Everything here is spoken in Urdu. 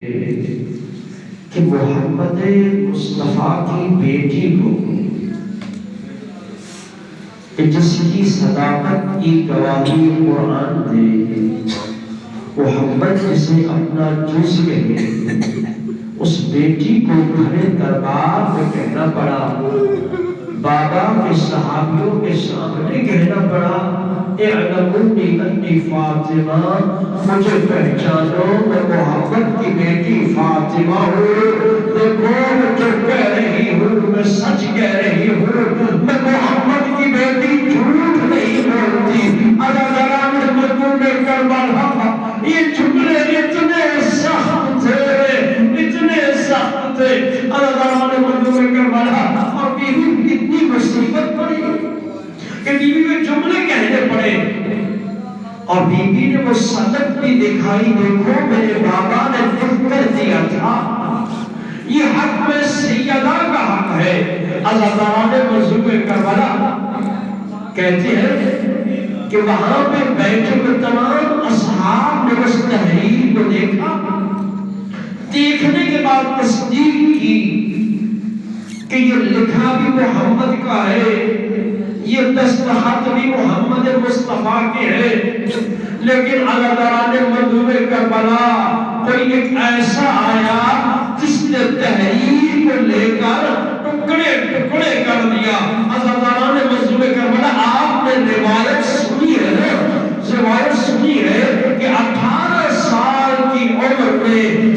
کہ محمد مصطفیٰ کی بیٹی کو جس کی صداقت کی گواہی قرآن دے، محمد جسے اپنا جز کہے، اس بیٹی کو گھر دربار میں کہنا پڑا، بابا کے صحابیوں کے سامنے کہنا پڑا، اعلمونی انی فاطمہ، مجھے پہچانو میں محمد کی بیٹی فاطمہ ہوں، دیکھو میں جو کہہ رہی ہوں میں سچ کہہ رہی ہوں، میں محمد کی بیٹی جھوٹ نہیں بولتی۔ عزیزان مظلوم کربلا، یہ جملے اتنے سخت تھے، اتنے سخت تھے۔ عزیزان مظلوم کربلا، اور بیوی کتنی مصیبت پڑی کہ بیوی میں جملے کہنے پڑے، اور بیوی نے وہ صدق بھی دکھائی، دیکھو میرے بابا نے لکھ کر دیا تھا، یہ حق میں سیدہ کا حق ہے۔ عزیزان مظلوم کربلا کہتے ہیں کہ وہاں پہ بیٹھے ہوئے تمام اصحاب نے اس تحریر کو دیکھا، دیکھنے کے بعد تصدیق کی کہ یہ لکھا بھی محمد کا ہے، یہ دستخط بھی محمد مصطفیٰ کے ہے، لیکن عزیزان مظلوم کربلا کوئی ایک ایسا آیا جس نے تحریر کو لے کر ٹکڑے ٹکڑے کر دیا۔ عزیزان مظلوم کربلا، آپ نے روایت سنی ہے، روایت سنی ہے کہ 18 سال کی عمر میں